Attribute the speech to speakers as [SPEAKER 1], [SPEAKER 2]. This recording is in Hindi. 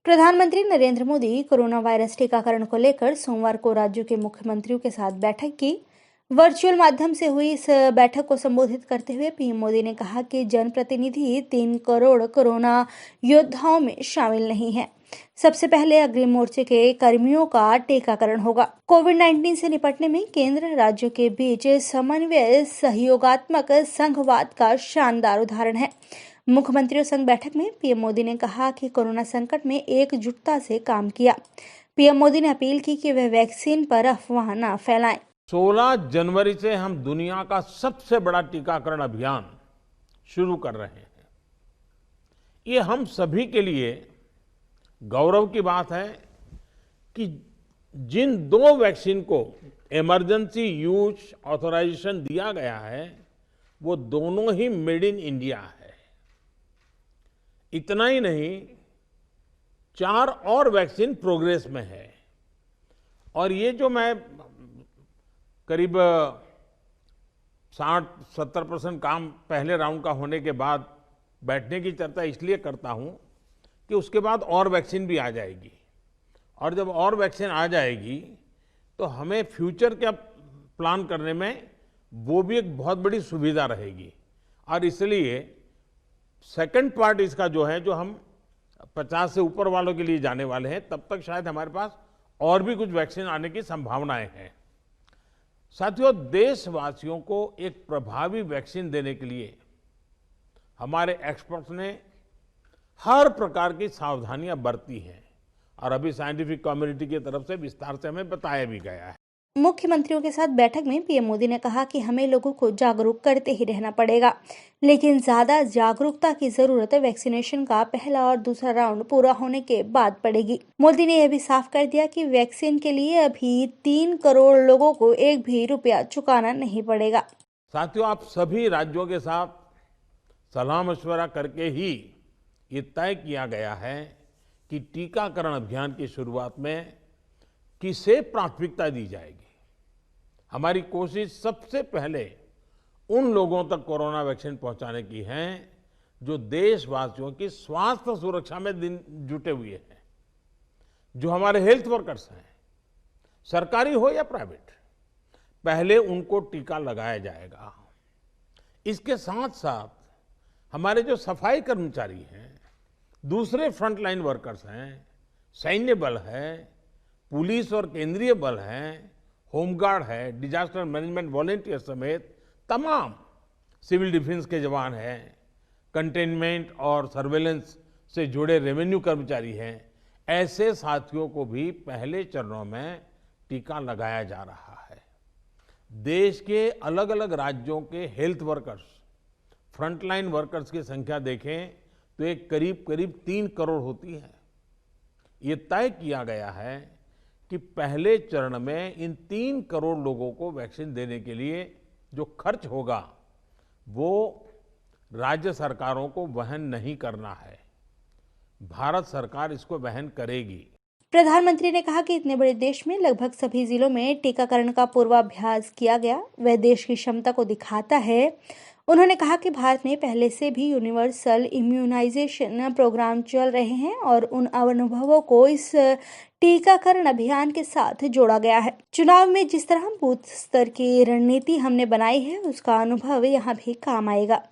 [SPEAKER 1] प्रधानमंत्री नरेंद्र मोदी कोरोना वायरस टीकाकरण को लेकर सोमवार को राज्यों के मुख्यमंत्रियों के साथ बैठक की। वर्चुअल माध्यम से हुई इस बैठक को संबोधित करते हुए पीएम मोदी ने कहा कि जनप्रतिनिधि 3 करोड़ कोरोना योद्धाओं में शामिल नहीं है। सबसे पहले अग्रिम मोर्चे के कर्मियों का टीकाकरण होगा। कोविड-19 से निपटने में केंद्र राज्यों के बीच समन्वय सहयोगात्मक संघवाद का शानदार उदाहरण है। मुख्यमंत्रियों संग बैठक में पीएम मोदी ने कहा कि कोरोना संकट में एकजुटता से काम किया। पीएम मोदी ने अपील की कि वे वैक्सीन पर अफवाह न फैलाएं।
[SPEAKER 2] 16 जनवरी से हम दुनिया का सबसे बड़ा टीकाकरण अभियान शुरू कर रहे हैं। ये हम सभी के लिए गौरव की बात है कि जिन 2 वैक्सीन को इमरजेंसी यूज ऑथराइजेशन दिया गया है, वो दोनों ही मेड इन इंडिया है। इतना ही नहीं, 4 और वैक्सीन प्रोग्रेस में है। और ये जो मैं करीब 60-70% काम पहले राउंड का होने के बाद बैठने की चर्चा इसलिए करता हूं कि उसके बाद और वैक्सीन भी आ जाएगी, और जब और वैक्सीन आ जाएगी तो हमें फ्यूचर का प्लान करने में वो भी एक बहुत बड़ी सुविधा रहेगी। और इसलिए सेकंड पार्ट इसका जो है, जो हम 50 से ऊपर वालों के लिए जाने वाले हैं, तब तक शायद हमारे पास और भी कुछ वैक्सीन आने की संभावनाएं हैं। साथियों, देशवासियों को एक प्रभावी वैक्सीन देने के लिए हमारे एक्सपर्ट्स ने हर प्रकार की सावधानियां बरती हैं, और अभी साइंटिफिक कम्युनिटी की तरफ से विस्तार से हमें बताया भी गया है।
[SPEAKER 1] मुख्यमंत्रियों के साथ बैठक में पीएम मोदी ने कहा कि हमें लोगों को जागरूक करते ही रहना पड़ेगा, लेकिन ज्यादा जागरूकता की जरूरत वैक्सीनेशन का पहला और दूसरा राउंड पूरा होने के बाद पड़ेगी। मोदी ने यह भी साफ कर दिया कि वैक्सीन के लिए अभी 3 करोड़ लोगों को एक भी रुपया चुकाना नहीं पड़ेगा।
[SPEAKER 2] साथियों, आप सभी राज्यों के साथ सलाह मशवरा करके ही ये तय किया गया है कि टीकाकरण अभियान की शुरुआत में किसे प्राथमिकता दी जाएगी। हमारी कोशिश सबसे पहले उन लोगों तक कोरोना वैक्सीन पहुंचाने की है जो देशवासियों की स्वास्थ्य सुरक्षा में जुटे हुए हैं, जो हमारे हेल्थ वर्कर्स हैं, सरकारी हो या प्राइवेट। पहले उनको टीका लगाया जाएगा। इसके साथ साथ हमारे जो सफाई कर्मचारी हैं, दूसरे फ्रंटलाइन वर्कर्स हैं, सैन्य बल है, पुलिस और केंद्रीय बल हैं, होमगार्ड है, डिजास्टर मैनेजमेंट वॉलेंटियर समेत तमाम सिविल डिफेंस के जवान हैं, कंटेनमेंट और सर्वेलेंस से जुड़े रेवेन्यू कर्मचारी हैं, ऐसे साथियों को भी पहले चरणों में टीका लगाया जा रहा है। देश के अलग अलग राज्यों के हेल्थ वर्कर्स, फ्रंटलाइन वर्कर्स की संख्या देखें तो एक करीब 3 करोड़ होती है। ये तय किया गया है कि पहले चरण में इन 3 करोड़ लोगों को वैक्सीन देने के लिए जो खर्च होगा वो राज्य सरकारों को वहन नहीं करना है, भारत सरकार इसको वहन करेगी।
[SPEAKER 1] प्रधानमंत्री ने कहा कि इतने बड़े देश में लगभग सभी जिलों में टीकाकरण का पूर्वाभ्यास किया गया, वह देश की क्षमता को दिखाता है। उन्होंने कहा कि भारत में पहले से भी यूनिवर्सल इम्यूनाइजेशन प्रोग्राम चल रहे हैं और उन अनुभवों को इस टीकाकरण अभियान के साथ जोड़ा गया है। चुनाव में जिस तरह बूथ स्तर की रणनीति हमने बनाई है, उसका अनुभव यहाँ भी काम आएगा।